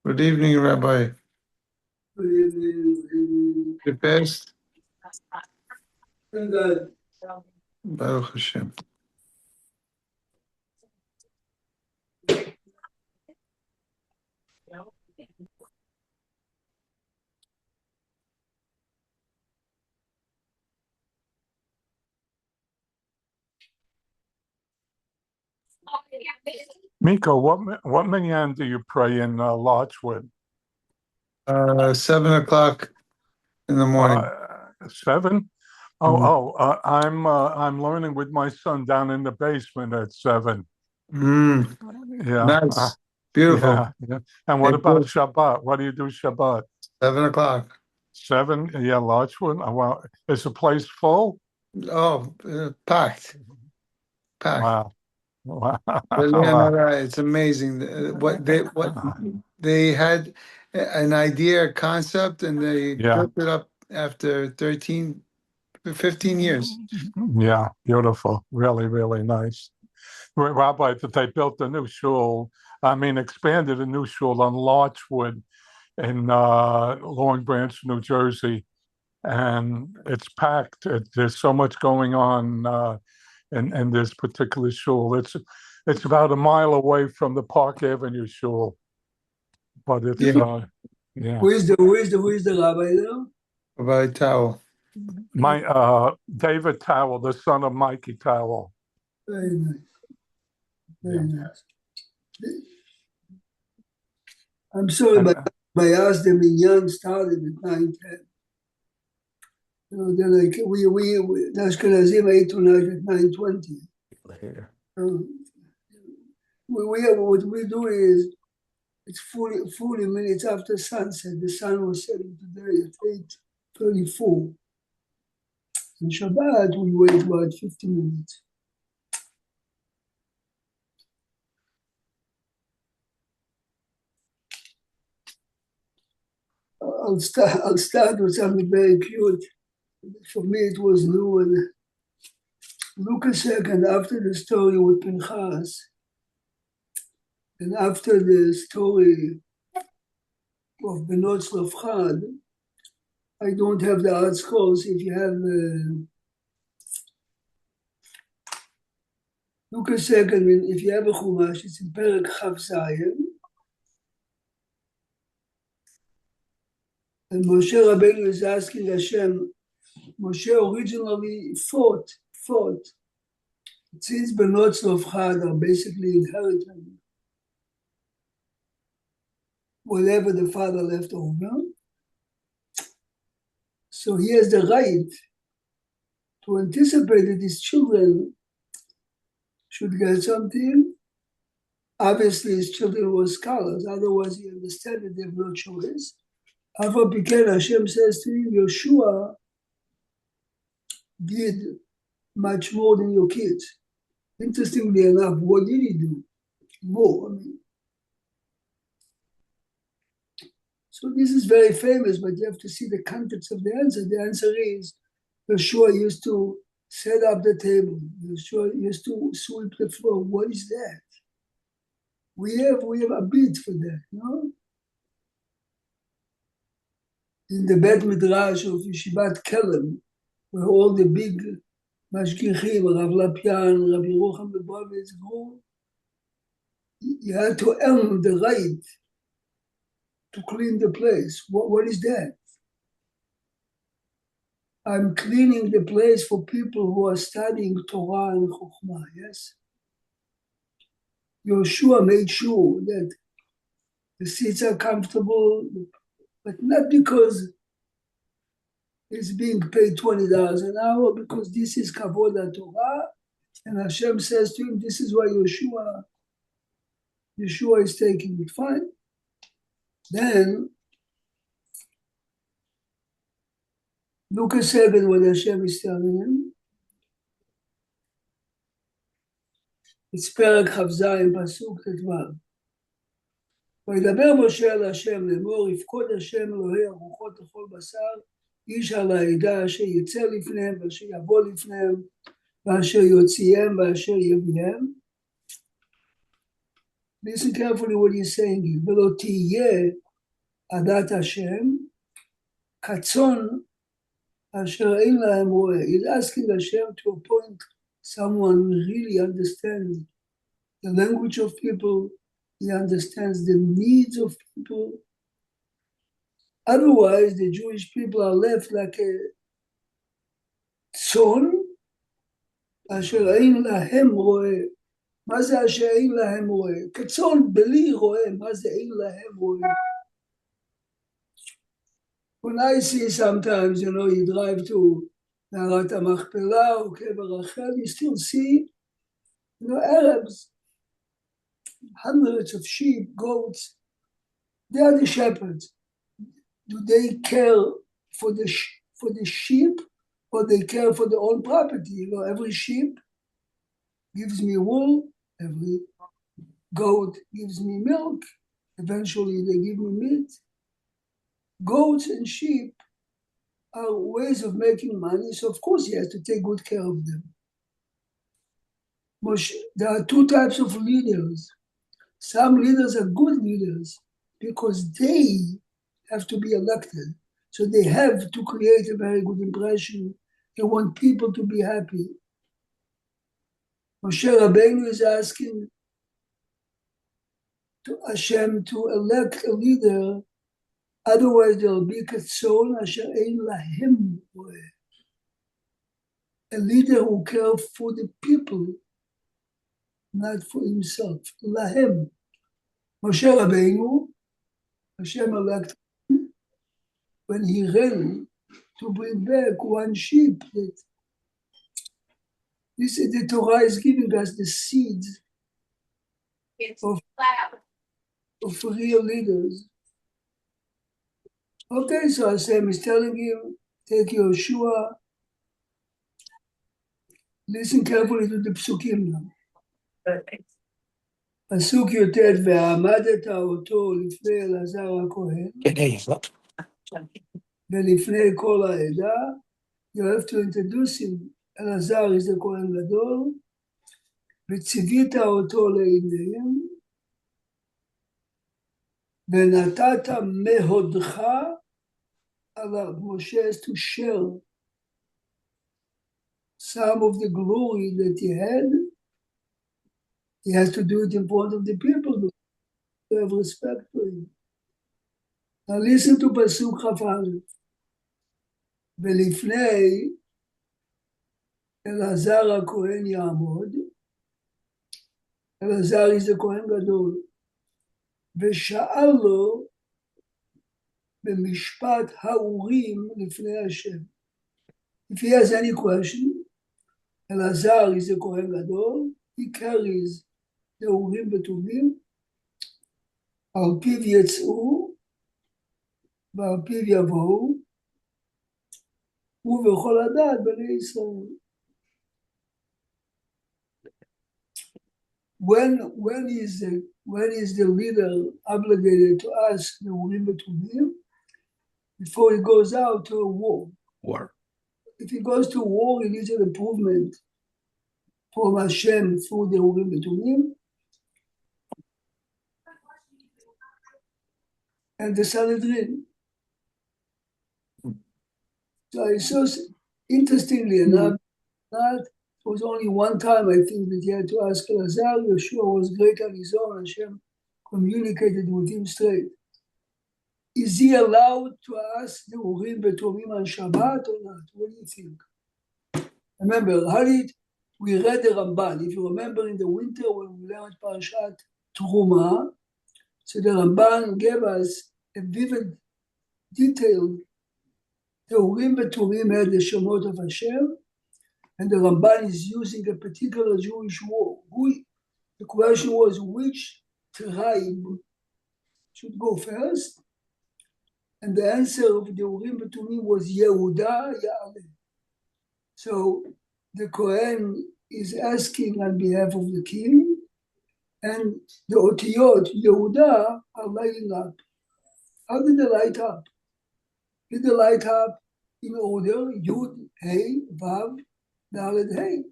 Good evening, Rabbi. Good You passed? evening. Baruch Hashem. Miko, what minyan do you pray in Larchwood? 7 o'clock in the morning. 7? I'm learning with my son down in the basement at 7. Yeah. Nice. Beautiful. Yeah. And what Hey, about good. Shabbat? What do you do Shabbat? 7 o'clock. 7? Yeah, Larchwood. Well, is the place full? Oh, packed. Wow. It's amazing. What they had an idea, a concept, and they built it up after 15 years. Yeah, beautiful. Really, really nice. Rabbi, that they built a new shul, expanded a new shul on Larchwood in Long Branch, New Jersey. And it's packed. There's so much going on in this particular shul. It's about a mile away from the Park Avenue shul. But it's, yeah. Who is the rabbi now? Rabbi Towel. David Towel, the son of Mikey Towel. Very nice. Very nice. I'm sorry, but I asked them in young started at 9:10. They're like, we Ashkenazim ate tonight at 9:20. What we do is, it's 40 minutes after sunset. The sun was setting today at 8:34. In Shabbat, we wait about 50 minutes. I'll start with something very cute. For me, it was new. And look a second after the story with Pinchas, and after the story of Benot Tzlofchad, I don't have the art scrolls. If you have look a second, if you have a Chumash, it's in Perek Chav Zayin. And Moshe Rabbeinu is asking Hashem. Moshe originally fought. Since Benot Tzlofchad are basically inheriting whatever the father left over, so he has the right to anticipate that his children should get something. Obviously, his children were scholars, otherwise he understands that they have no choice. After Piken, Hashem says to him, Yoshua did much more than your kids. Interestingly enough, what did he do? More. So this is very famous, but you have to see the context of the answer. The answer is, Yoshua used to set up the table. Yoshua used to sweep the floor. What is that? We have a bit for that, no? In the Bet Midrash of Yeshivat Kelem, where all the big Mashgichim, Rav Lapian, Rabbi Yerucham Lubavitch grew, you had to earn the right to clean the place. What is that? I'm cleaning the place for people who are studying Torah and Chokhmah, yes? Yoshua made sure that the seats are comfortable, but not because he's being paid $20 an hour, because this is Kavod HaTorah, and Hashem says to him, this is why Yeshua is taking it. Fine. Then, look a second what Hashem is telling him. It's Perek Chav Zayin, Pasuk Tetvav. וידבר משה אל השם לאמור, יפקוד השם אלוהי הרוחות לכל בשר, איש על העדה אשר יצא לפניהם ואשר יבוא לפניהם, ואשר יוציאם ואשר יביאם. Listen carefully what he's saying here. ולא תהיה עדת השם, כצאן אשר אין להם רועה. He's asking Hashem to appoint someone who really understands the language of people, he understands the needs of people. Otherwise, the Jewish people are left like a צאן, אשר אין להם רועה. מה זה אשר אין להם רועה? כצאן בלי רועה, מה זה אין להם רועה? When I see sometimes, you drive to מערת המכפלה or קבר רחל, you still see, Arabs, hundreds of sheep, goats, they are the shepherds. Do they care for the sheep or they care for their own property? Every sheep gives me wool, every goat gives me milk, eventually they give me meat. Goats and sheep are ways of making money, so of course he has to take good care of them. There are two types of leaders. Some leaders are good leaders because they have to be elected. So they have to create a very good impression. They want people to be happy. Moshe Rabbeinu is asking to Hashem to elect a leader, otherwise there will be katzon asher ein lahem roeh. A leader who cares for the people, not for himself. Lahem. Moshe Rabbeinu, Hashem elected him when he ran to bring back one sheep. The Torah is giving us the seeds of real leaders. Okay, so Hashem is telling him, take Yoshua, listen carefully to the psukim now. פסוק י"ט, ועמדת אותו לפני אלעזר הכהן, ולפני כל העדה, you have to introduce him, אלעזר is the כהן גדול, וציווית אותו לעיניהם, ונתת מהודך עליו. Moshe has to share some of the glory that he had. He has to do it in front of the people to have respect for him. Now listen to פסוק כ"א. ולפני אלעזר הכהן יעמוד, אלעזר is the כהן גדול, ושאל לו במשפט האורים לפני השם. If he has any question, אלעזר is the כהן גדול, he carries the אורים ותומים, על פיו יצאו ועל פיו יבואו, ובכל הדעת בני ישראל. When is the leader obligated to ask the Urim Tumim? Before he goes out to a war. If he goes to war, he needs an improvement from Hashem through the Urim Tumim. And the Sanhedrin. So it's so interestingly enough, it was only one time, I think, that he had to ask Elazar. Yeshua was great on his own. Hashem communicated with him straight. Is he allowed to ask the Urim Tumim on Shabbat or not? What do you think? Remember, we read the Ramban. If you remember in the winter when we learned Parashat Truma, so the Ramban gave us a vivid, detailed. The Urim Tumim had the Shemot of Hashem, and the Ramban is using a particular Jewish word. The question was, which tribe should go first? And the answer of the Urim Tumim was Yehuda Ya'aleh. So the Kohen is asking on behalf of the king, and the Otiyot, Yehuda, are lighting up. How did they light up? Did they light up in order? Yud, Hey, Vav, Dalet, Hey.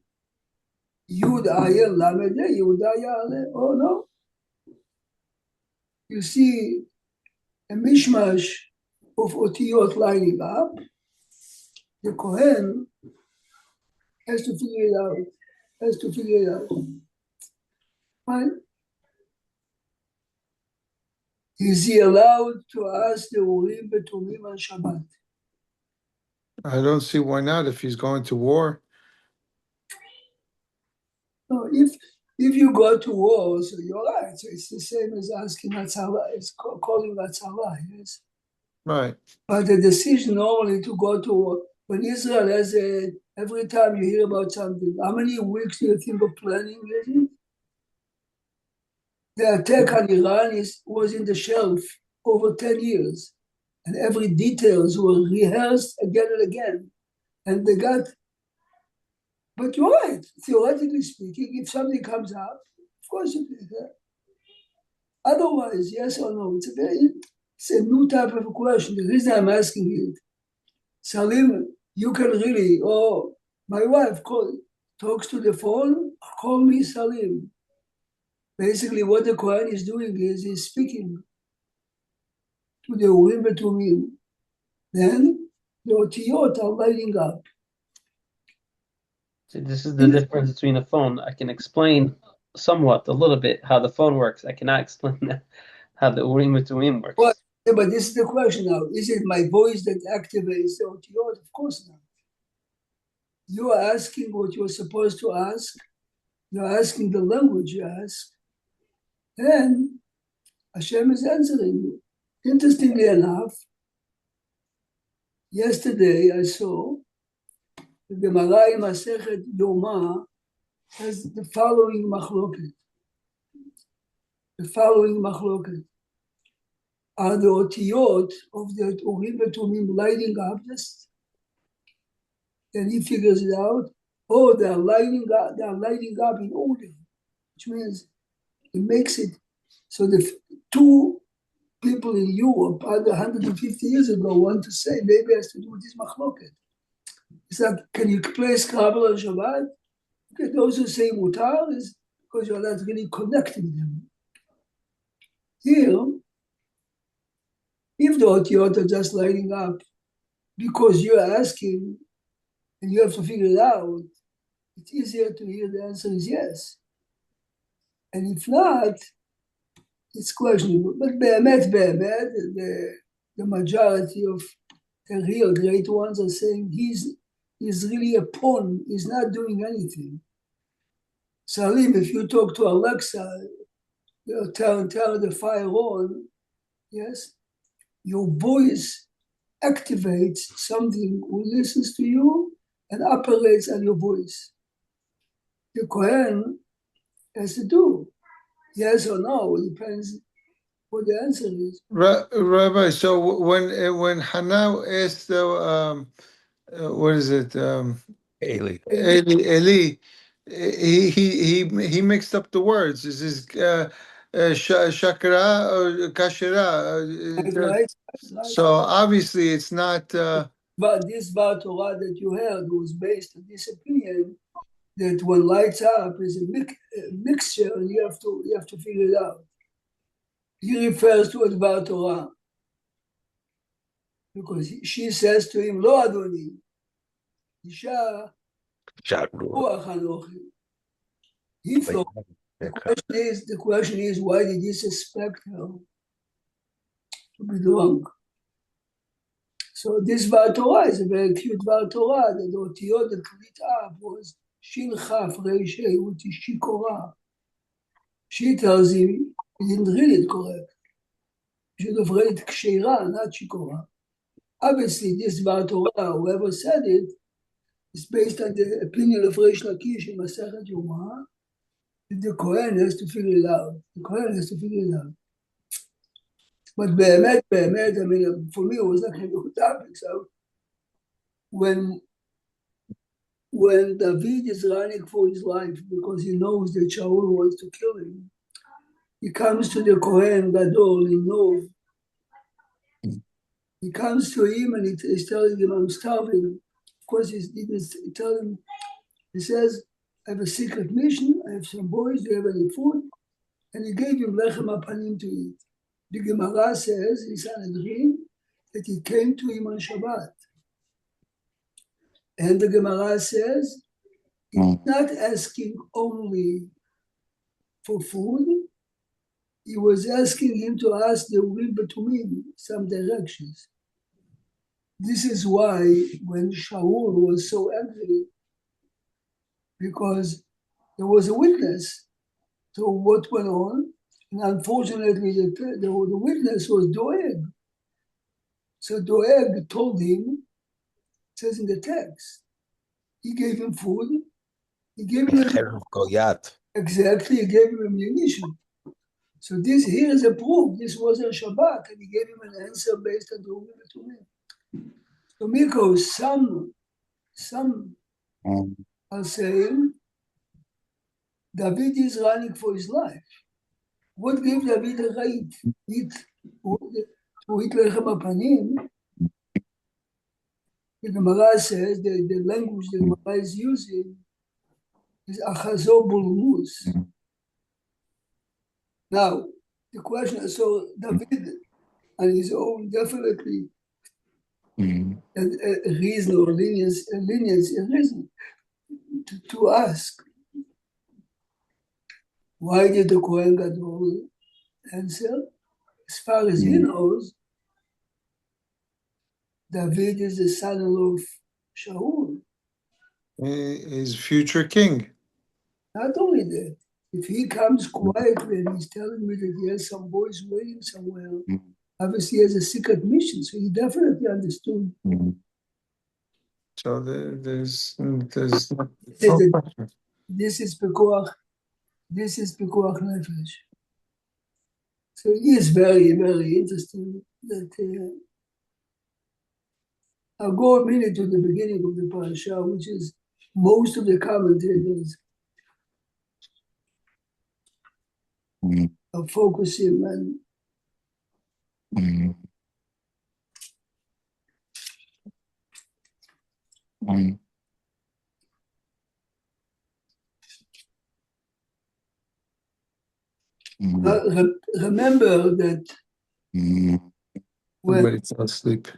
Yud, Ayin, Lamed, Hey, Yehuda Ya'aleh. Oh, no. you see a mishmash of otiyot lining up. The Kohen has to figure it out. Fine. Is he allowed to ask the Urim Betumim on Shabbat? I don't see why not if he's going to war. No, if you go to war, so you're right. So it's the same as asking Hatzala, it's calling Hatzala, yes. Right. But the decision normally to go to war, when Israel has every time you hear about something, how many weeks do you think of planning is it? The attack on Iran was in the shelf over 10 years. And every details were rehearsed again and again. And they got, but you're right, theoretically speaking, if something comes up, of course you do that. Otherwise, yes or no, it's a new type of a question. The reason I'm asking it, Salim, you can really, or my wife talks to the phone, call me Salim. Basically, what the Quran is doing is he's speaking to the Urim Betumim. Then the Otiyot are lighting up. See, this is the difference between a phone. I can explain somewhat, a little bit, how the phone works. I cannot explain how the Urim Betumim works. Well, yeah, but this is the question now. Is it my voice that activates the Otiyot? Of course not. You are asking what you're supposed to ask. You're asking the language you ask. And Hashem is answering you. Interestingly enough, yesterday I saw the Gemara in Masechet Yoma has the following machloket. Are the otiyot of the Urim Betumim lighting up just? And he figures it out. Oh, they are lighting up in order, which means it makes it so the two people in Europe under 150 years ago want to say maybe it has to do with this machloket. It's like, can you play Scrabble on Shabbat? Okay, those who say mutar is because you're not really connecting them. Here, if the otiyot are just lighting up because you're asking and you have to figure it out, it's easier to hear the answer is yes. And if not, it's questionable. But be'emet, the majority of the real great ones are saying he's really a pawn, he's not doing anything. Salim, if you talk to Alexa, tell the fire on, yes, your voice activates something who listens to you and operates on your voice. The Kohen has to do. Yes or no, it depends what the answer is. Rabbi, so when Hannah asked the what is it? Eli, he mixed up the words. This is shakra or kashira. Right. So obviously it's not. But this Bar Torah that you heard was based on this opinion that when lights up is a mixture, and you have to figure it out. He refers to it Bar Torah because she says to him, "Lo Adoni, Isha ruach anochi." He thought the question is why did he suspect her to be drunk? So this Bar Torah is a very cute Bar Torah. The otiyot that clit up was Shin Chaf Reishei, which is Shikora. She tells him he didn't read it correct. He should have read it Ksheira, not Shikora. Obviously, this Bar Torah, whoever said it, is based on the opinion of Reish Lakish in Masechet Yoma. The Kohen has to figure it out. But be'emet, I mean, for me, it was not a good topic. So when David is running for his life because he knows that Shaul wants to kill him, he comes to the Kohen Gadol in Nov. He comes to him and he's telling him, I'm starving. Of course, he didn't tell him. He says, I have a secret mission. I have some boys. Do you have any food? And he gave him lechem apanim to eat. The Gemara says in Sanhedrin that he came to him on Shabbat. And the Gemara says he's not asking only for food, he was asking him to ask the Urim Betumim some directions. This is why when Shaul was so angry, because there was a witness to what went on, and unfortunately the witness was Doeg. So Doeg told him, it says in the text, he gave him food, he gave him exactly, he gave him ammunition. So this here is a proof, this was on Shabbat, and he gave him an answer based on the Urim Betumim. So Miko, some are saying David is running for his life. What gave David a right to eat lechem hapanim? The Gemara says the language the Gemara is using is achazo bulmus. Now, the question is, so David on his own definitely a reason or leniency, a reason to ask, why did the Kohen Gadol answer? As far as he knows, David is the son-in-law of Shaul. He's future king. Not only that, if he comes quietly and he's telling me that he has some boys waiting somewhere, obviously he has a secret mission, so he definitely understood. So there's This is Pekuach Nefesh. So it is very, very interesting that I'll go a minute to the beginning of the parasha, which is most of the commentators are focusing on remember that when somebody fell asleep.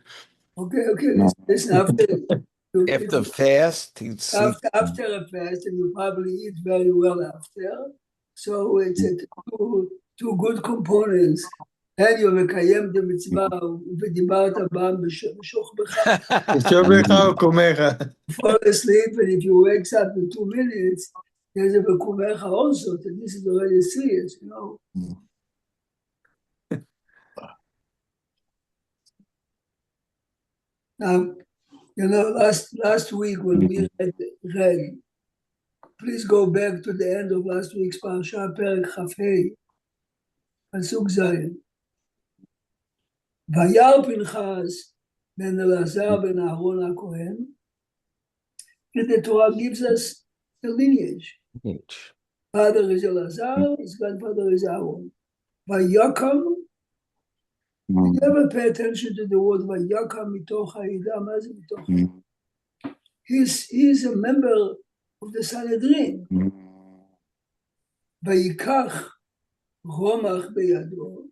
okay, listen After fast, he'd sleep. after a fast, and you probably eat very well after. So it's two good components. And you מקיים the mitzvah, ודיברת בם שוכבך או קומך. fall asleep, and if you wake up in 2 minutes, there's a בקומך also, that this is already serious, you know. Now, you know, last week when we read, please go back to the end of last week's parasha, פרק כ"ה, פסוק ז'. וירא פנחס בן אלעזר בן אהרון הכהן, and the Torah gives us the lineage. Father is Elazar, his grandfather is Aaron. ויקם, you never pay attention to the word ויקם מתוך העדה, מה זה מתוך העדה? He's a member of the Sanhedrin. ויקח רומח בידו,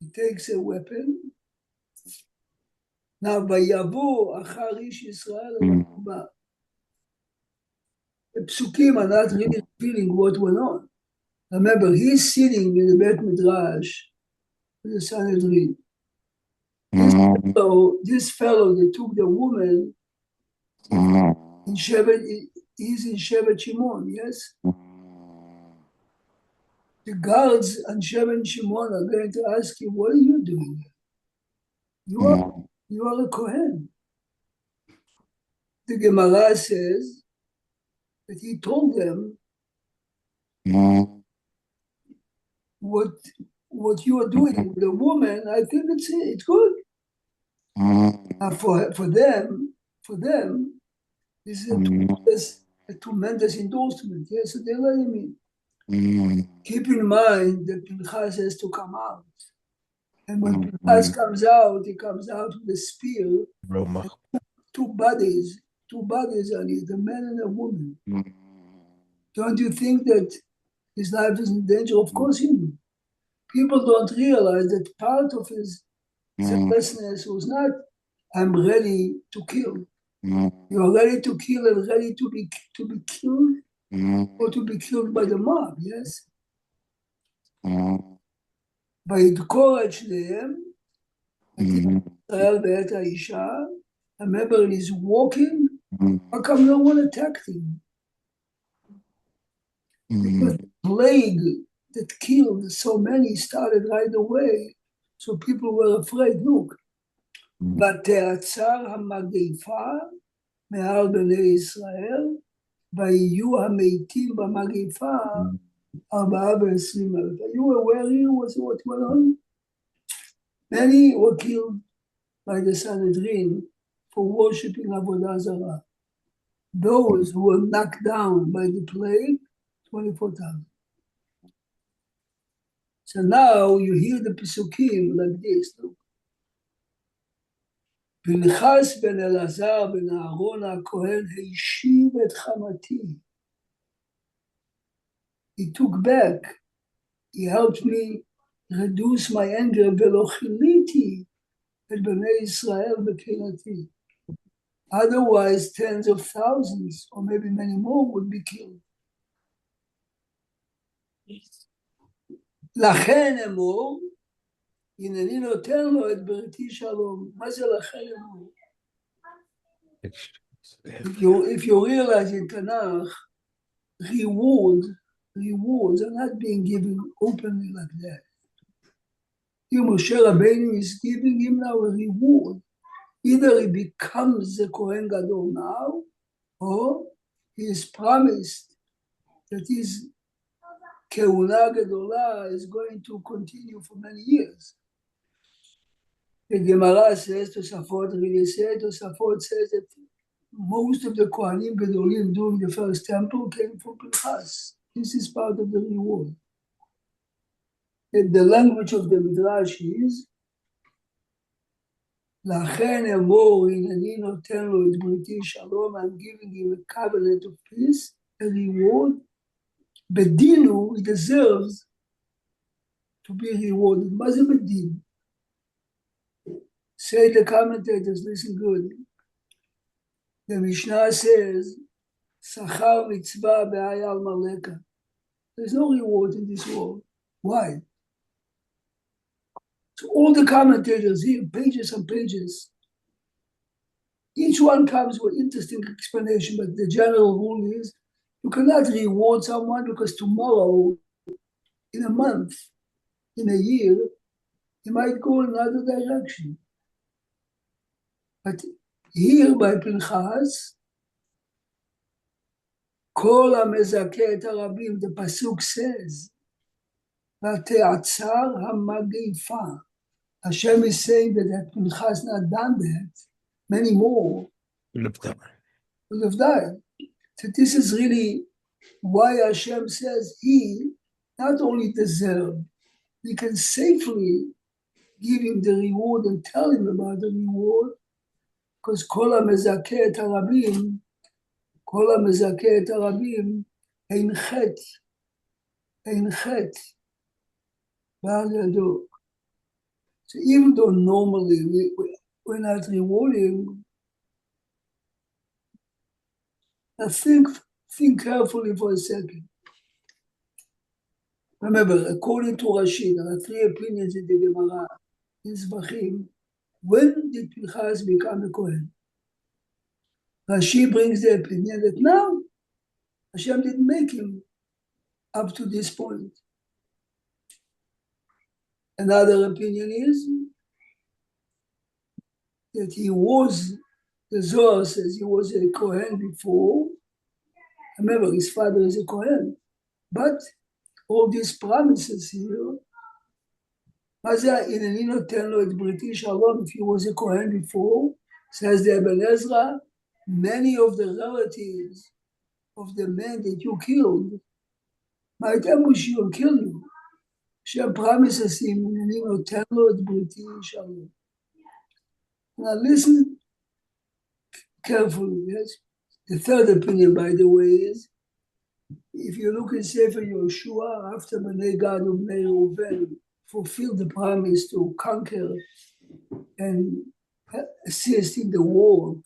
he takes a weapon. Now, ויבוא אחר איש ישראל למחובה. The psukim are not really feeling what went on. Remember, he's sitting in the Bet Midrash with the Sanhedrin. This fellow that took the woman in Shevet, he's in Shevet Shimon, yes? The guards on Shevet Shimon are going to ask him, what are you doing? You are a Kohen. The Gemara says that he told them, what you are doing with a woman, I think it's good. For them, this is a tremendous endorsement. Yes, so they're letting me. Keep in mind that Pinchas has to come out. And when Pinchas comes out, he comes out with a spear. Two bodies on it, a man and a woman. Don't you think that his life is in danger? Of course he knew. people don't realize that part of his zealousness was not, I'm ready to kill. You're ready to kill and ready to be killed or to be killed by the mob, yes? וידקור שניהם, ישראל ואת האישה, remember he's walking, how come no one attacked him? Because the plague that killed so many started right away, so people were afraid. Look, ותעצר המגפה מעל בני ישראל, ויהיו המתים במגפה 24,000. Are you aware here what went on? Many were killed by the Sanhedrin for worshipping Avodah Zarah. Those who were knocked down by the plague, 24,000. So now you hear the Pesukim like this. Look. פנחס בן אלעזר בן אהרון הכהן השיב את חמתי. He took back. He helped me reduce my anger. ולא כיליתי את בני ישראל בקהילתי. Otherwise, tens of thousands, or maybe many more, would be killed. לכן אמור, הנני נותן לו את בריתי שלום. מה זה לכן אמור? If you realize in Tanakh, rewards are not being given openly like that. Here Moshe Rabbeinu is giving him now a reward. Either he becomes the Kohen Gadol now, or he is promised that his Kehuna Gedolah is going to continue for many years. The Gemara says, Tosafot says that most of the Kohanim Gedolim during the first temple came from Pinchas. This is part of the reward. And the language of the Midrash is, לכן אמור הנני נותן לו את בריתי שלום, I'm giving him a covenant of peace, a reward. בדינו, he deserves to be rewarded. מה זה בדין? Say the commentators, listen good. The Mishnah says, שכר מצווה בהאי על-מלכה. There's no reward in this world. Why? So all the commentators here, pages and pages, each one comes with interesting explanation, but the general rule is you cannot reward someone because tomorrow, in a month, in a year, he might go in another direction. But here by Pinchas, כל המזכה את הרבים, the pasuk says, ותעצר המגפה. Hashem is saying that had Pinchas not done that, many more would have died. So this is really why Hashem says he not only deserved, we can safely give him the reward and tell him about the reward, because כל המזכה את הרבים, אין חטא. So even though normally we're not rewarding, I think carefully for a second. Remember, according to Rashi, there are three opinions in the Gemara, in Zvachim. When did Pinchas become a Kohen? Rashi brings the opinion that now Hashem didn't make him up to this point. Another opinion is that he was, the Zohar says he was a Kohen before. Remember, his father is a Kohen. But all these promises here, if he was a Kohen before, says the Ibn Ezra, many of the relatives of the man that you killed might ambush you and kill you. Hashem promises him, now listen carefully, yes? The third opinion, by the way, is if you look in Sefer Yoshua, after Bnei Gad and Bnei Reuven fulfill the promise to conquer and assist in the war,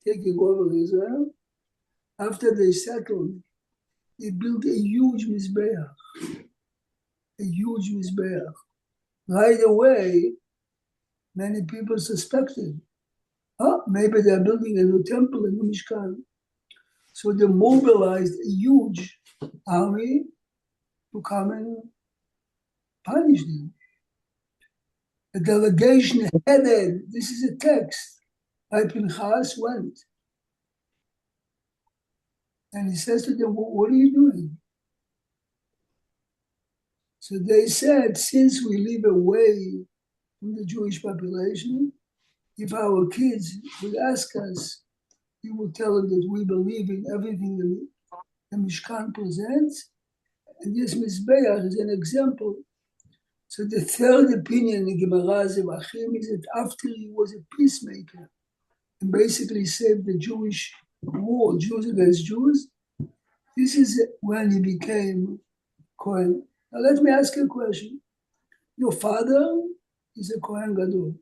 taking over Israel. After they settled, they built a huge mizbeach. Right away, many people suspected, maybe they're building a new temple, a new Mishkan. So they mobilized a huge army to come and punish them. A delegation headed, this is a text, by Pinchas went. And he says to them, what are you doing? So they said, since we live away from the Jewish population, if our kids would ask us, we would tell them that we believe in everything the Mishkan presents. And this Mizbeach is an example. So the third opinion in Gemara Zevachim is that after he was a peacemaker and basically saved the Jewish war, Jews against Jews, this is when he became Kohen. Now let me ask you a question. Your father is a Kohen Gadol.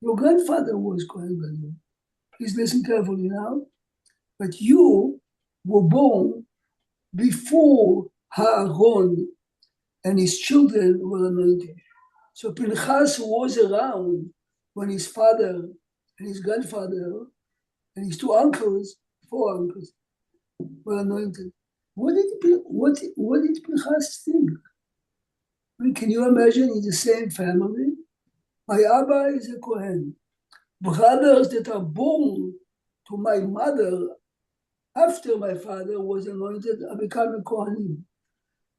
Your grandfather was Kohen Gadol. Please listen carefully now. But you were born before Aaron and his children were anointed. So Pinchas was around when his father and his grandfather and his four uncles were anointed. What did Pinchas think? I mean, can you imagine in the same family? My Abba is a Kohen. Brothers that are born to my mother after my father was anointed are becoming Kohanim.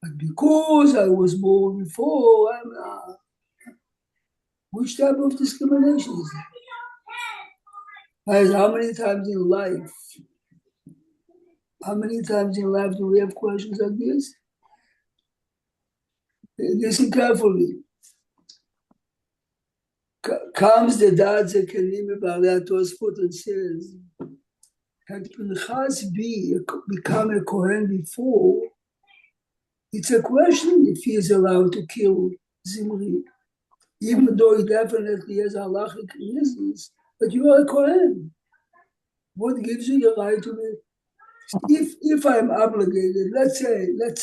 But because I was born before, I'm not. Which type of discrimination is that? Guys, how many times in life do we have questions like this? Listen carefully. Comes the dad Zekenim Baalei Tosfot and says, had Pinchas become a Kohen before, it's a question if he is allowed to kill Zimri, even though he definitely has halachic reasons. But you are a Kohen. What gives you the right to be? If I'm obligated, let's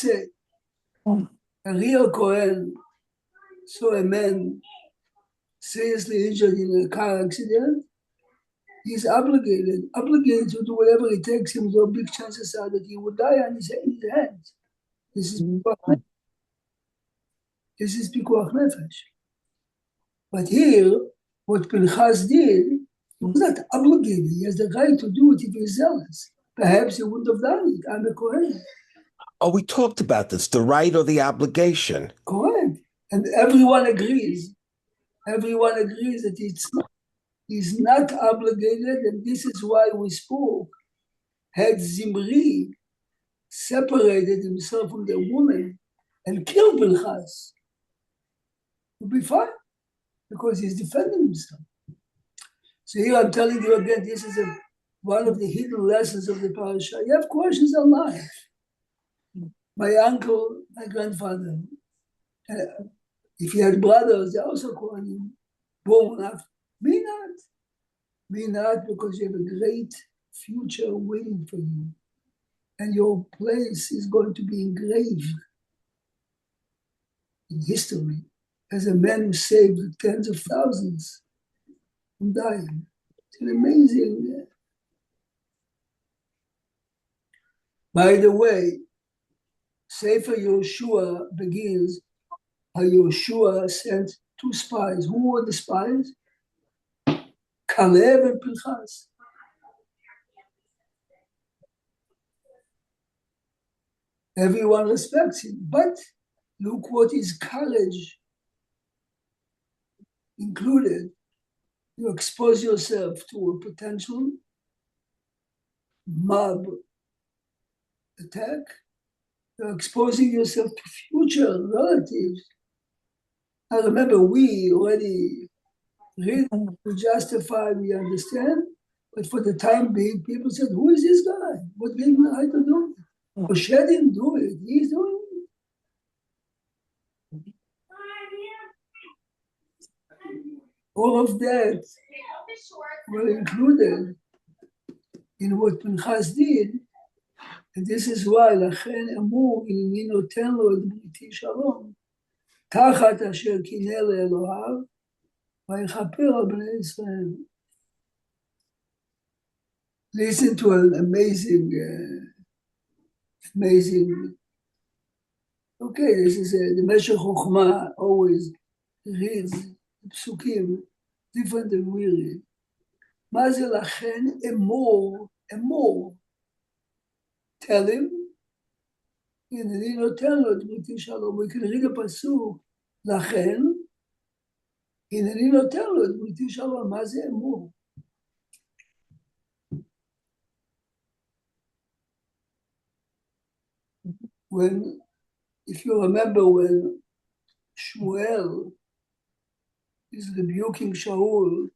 say, a real Kohen saw a man seriously injured in a car accident, he's obligated to do whatever it takes him, though big chances are that he would die on his hands. This is Pikuach Nefesh. But here, what Pinchas did, he was not obligated. He has the right to do it if he's zealous. Perhaps he wouldn't have done it. I'm a Kohen. Oh, we talked about this, the right or the obligation. Correct. And everyone agrees. Everyone agrees that he's not obligated, and this is why we spoke. Had Zimri separated himself from the woman and killed Pinchas, would be fine, because he's defending himself. So here I'm telling you again, this is one of the hidden lessons of the parasha. You have questions on life. My uncle, my grandfather, if he had brothers, they're also Kohanim, born after. Me not, because you have a great future waiting for you. And your place is going to be engraved in history as a man who saved tens of thousands from dying. It's an amazing. By the way, Sefer Yoshua begins how Yoshua sent 2 spies. Who were the spies? Caleb and Pinchas. Everyone respects him, but look what his courage included. You expose yourself to a potential mob attack. You're exposing yourself to future relatives. I remember we already read, we justify, we understand, but for the time being, people said, who is this guy? What gave him the right to do it? Moshe didn't do it, he's doing it. all of that were included in what Pinchas did, and this is why, לכן אמור, הנני נותן לו את בריתי שלום, תחת אשר קינא לאלוהיו, ויכפר על בני ישראל. Listen to an amazing, okay, this is the Meshech Chochmah always reads the psukim different than we read. מה זה לכן אמור? Tell him, הנני נותן לו את בריתי שלום. We can read a pasuk, לכן, הנני נותן לו את בריתי שלום. מה זה אמור? When, if you remember when Shmuel is rebuking Shaul,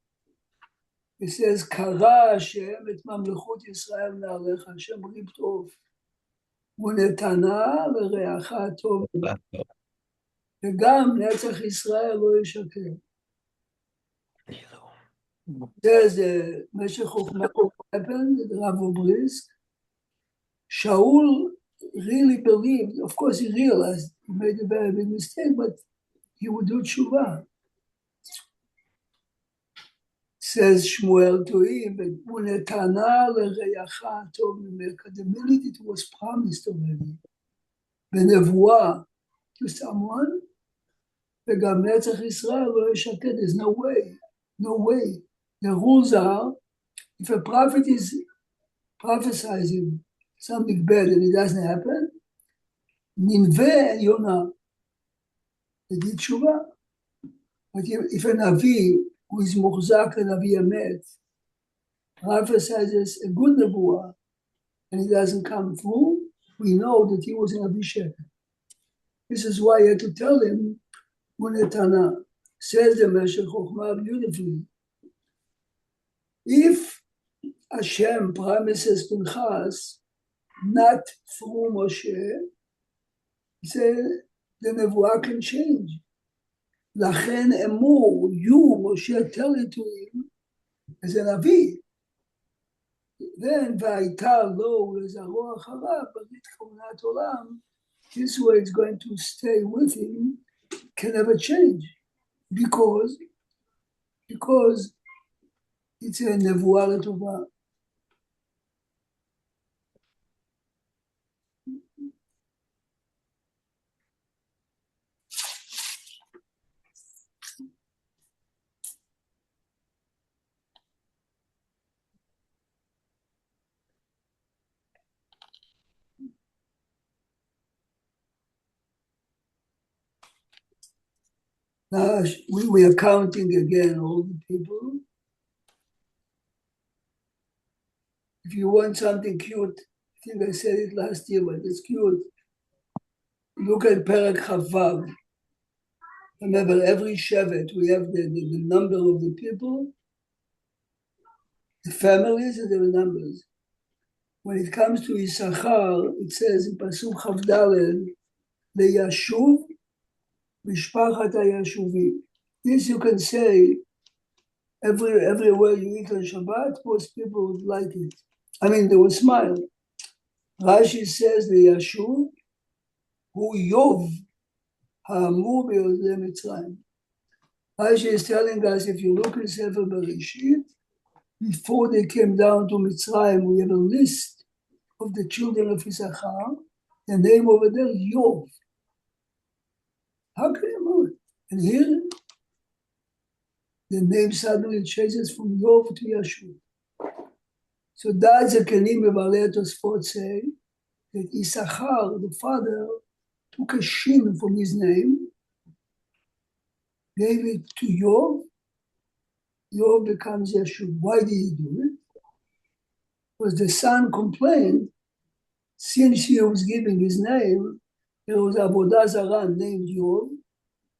he says, קרא השם את ממלכות ישראל מעליך, השם ריב טוב, ונתנה לרעך טוב, וגם נצח ישראל לא ישקר. There's a משך חוכמה happened, the Rav Brisk. Shaul really believed, of course he realized he made a very big mistake, but he would do tshuva. Says Shmuel to him, "Unetana lereyacha tov mimeka." The minute it was promised already, benevuah to someone, v'gam netzach Yisrael lo yishakeh. There's no way. The rules are, if a prophet is prophesizing something bad and it doesn't happen, Ninveh and Yonah, they did tshuva. But if a Navi who is muhzak a Navi Emet prophesizes a good nevuah and it doesn't come through, we know that he was an Navi Sheker. This is why I had to tell him, Unetana, says the Meshech Chochmah beautifully. If Hashem promises Pinchas not through Moshe, the nevuah can change. Lachen emor, you, Moshe, tell it to him as a Navi. Then, Vaitar lo lezaro acharav, barit kaunat olam, this way it's going to stay with him, can never change. Because it's a nevuah l'tovah. Now, we are counting again all the people. If you want something cute, I think I said it last year, but it's cute. Look at Perek Chavav. Remember, every Shevet, we have the number of the people, the families, and the numbers. When it comes to Issachar, it says in Pasuk Chavdaled, Leyashuv Mishpachat HaYashuvim. This you can say everywhere you eat on Shabbat, most people would like it. I mean, they would smile. Rashi says Leyashuv Hu Yov Ha'amur Be'odei Mitzrayim. Rashi is telling us, if you look in Sefer Bereshit, before they came down to Mitzrayim, we have a list of the children of Issachar. The name over there, Yov. How can you know it? And here, the name suddenly changes from Yov to Yashub. So that's a Kenim Mevarei Tosfot say that Issachar, the father, took a shin from his name, gave it to Yov. Yov becomes Yashub. Why did he do it? Because the son complained, since he was giving his name, there was Avodah Zarah named Yov.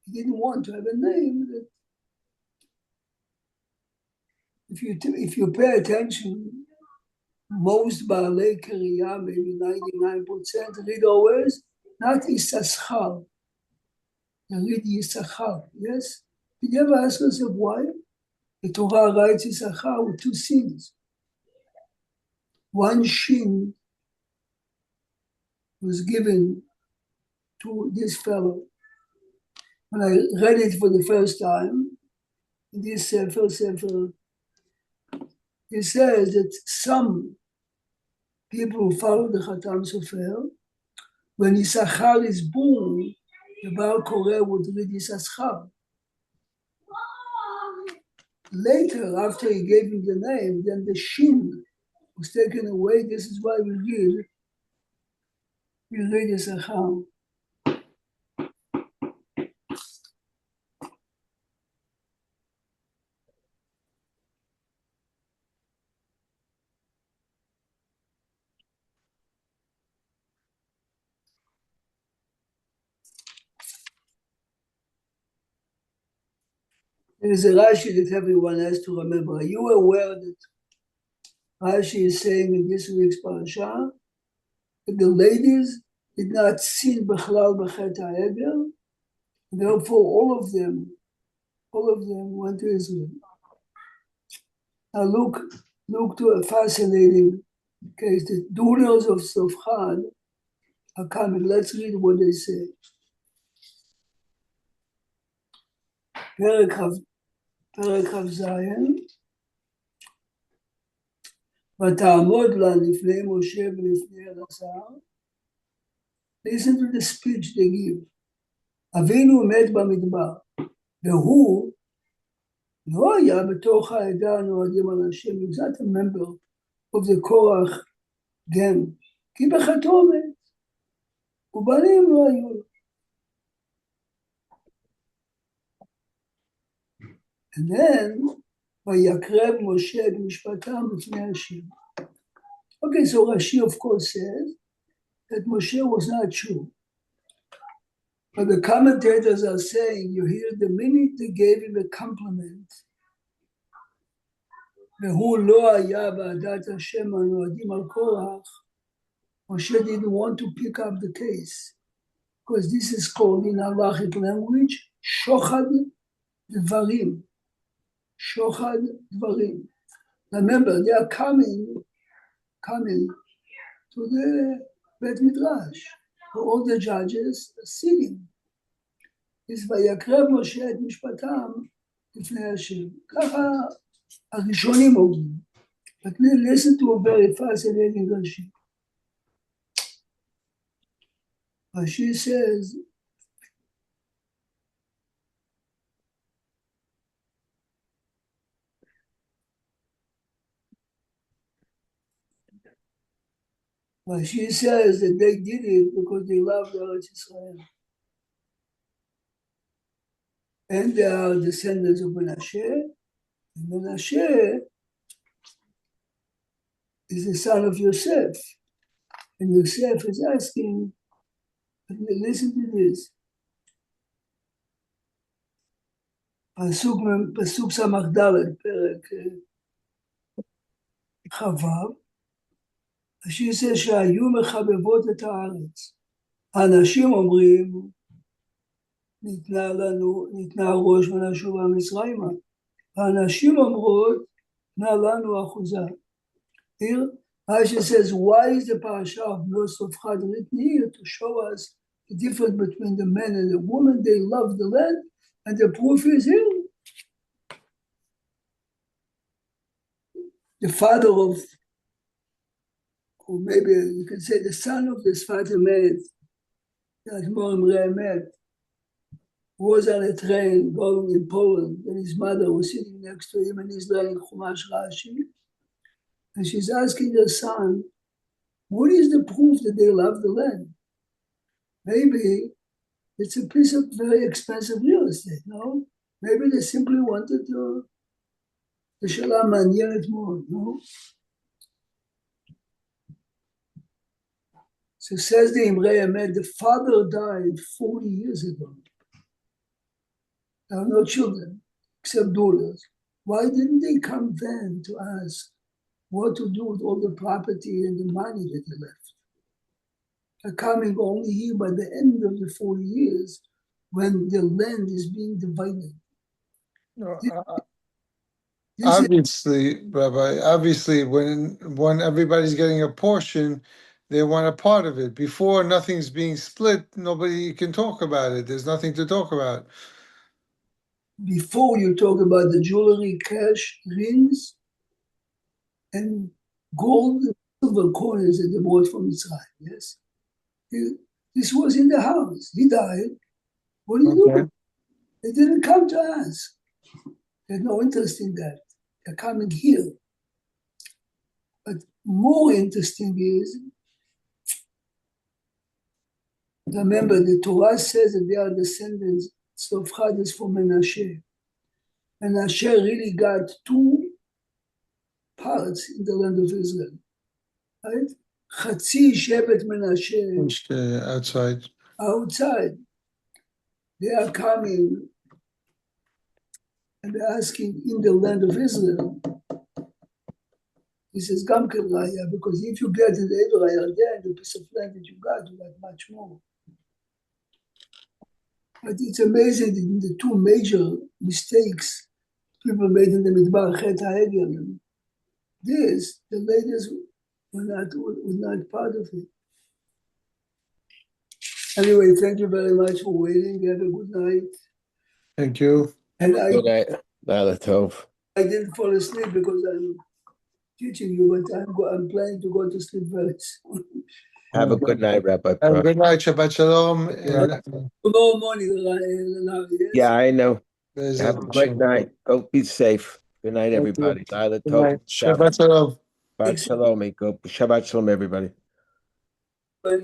He didn't want to have a name that, if you pay attention, most Baalei Keriyah, maybe 99%, read always, not Issachar. They read Yisachar, yes? Did you ever ask yourself why? the Torah writes Issachar with two sins. One shin was given to this fellow. When I read it for the first time, in this Sefer, it says that some people who follow the Khatam Sofer, when Issachar is born, the Baal Koreh would read Issachar. Later, after he gave him the name, then the shin was taken away. This is why we read Issachar. There is a Rashi that everyone has to remember. Are you aware that Rashi is saying in this week's parasha that the ladies did not sin b'chlal b'chet ha'eger, therefore all of them went to Israel. Now look to a fascinating case. The daughters of Sofchad are coming. Let's read what they say. פרק כ"ז, ותעמוד לה לפני משה ולפני אלעזר. Listen to the speech they give. אבינו מת במדבר, והוא לא היה בתוך העדה הנועדים על השם. He was not a member of the Korach gang, כי בחטאו מת, ובנים לא היו לו. And then, ויקרב משה את משפטם בפני השם. Okay, so Rashi of course says that Moshe was not true. But the commentators are saying, you hear the minute they gave him a compliment, והוא לא היה בעדת השם הנועדים על קורח, Moshe didn't want to pick up the case, because this is called in halachic language, שוחד דברים. Shochad Dvarim. Remember, they are coming to the Bet Midrash, where all the judges are sitting. It's ויקרב משה את משפטם לפני השם. ככה הראשונים אומרים. But listen to a very fascinating Rashi. Rashi says, Rashi says that they did it because they loved Eretz Israel. And they are descendants of Menashe. And Menashe is the son of Yosef. And Yosef is asking, listen to this. פסוק סמ"ד, פרק כ"ו. השיר זה שהיו מחבבות את הארץ. האנשים אומרים, ניתנה ראש ונשובה מצרימה. האנשים אומרות, נא לנו אחוזה. Here, Rashi says, why is the parasha of Nosofchad written here to show us the difference between the man and the woman? They love the land, and the proof is here. The father of, or maybe you can say the son of the Sfat Emet, that Morim Re'emet, was on a train going in Poland, and his mother was sitting next to him, and he's learning Chumash Rashi. And she's asking her son, what is the proof that they love the land? Maybe it's a piece of very expensive real estate, no? Maybe they simply wanted to, the Shalom מעניין it more, no? So says the Imrei Emet, the father died 40 years ago. There are no children, except daughters. Why didn't they come then to ask what to do with all the property and the money that they left? They're coming only here by the end of the 40 years when the land is being divided. No, This is Obviously, Rabbi, obviously, when everybody's getting a portion, they want a part of it. Before nothing's being split, nobody can talk about it. There's nothing to talk about. before you talk about the jewelry, cash, rings, and gold, silver coins that they bought from Israel. Yes, this was in the house. He died. What do you do? They didn't come to us. They had no interest in that. They're coming here. But more interesting is, remember, the Torah says that they are descendants of Hades from Menashe. Menashe really got two parts in the land of Israel, right? Chatzi Shevet Menashe Outside. outside. They are coming and they're asking in the land of Israel. He says, Gamken Raya, because if you get in the Israel, then the piece of land that you got much more. But it's amazing that the two major mistakes people made in the Midbar Chet HaEgel, this, the ladies were not part of it. Anyway, thank you very much for waiting. Have a good night. Thank you. And Good night. Laila Tov. I didn't fall asleep because I'm teaching you, but I'm planning to go to sleep very soon. Have a good night, Rabbi. Have a good night. Shabbat Shalom. Tomorrow morning, yes? Yeah, I know. There's Have a great night. Go be safe. Good night, you. everybody. Laila Good Tov. night. Shabbat Shalom. Shabbat Shalom. Go Shabbat Shalom, everybody. But,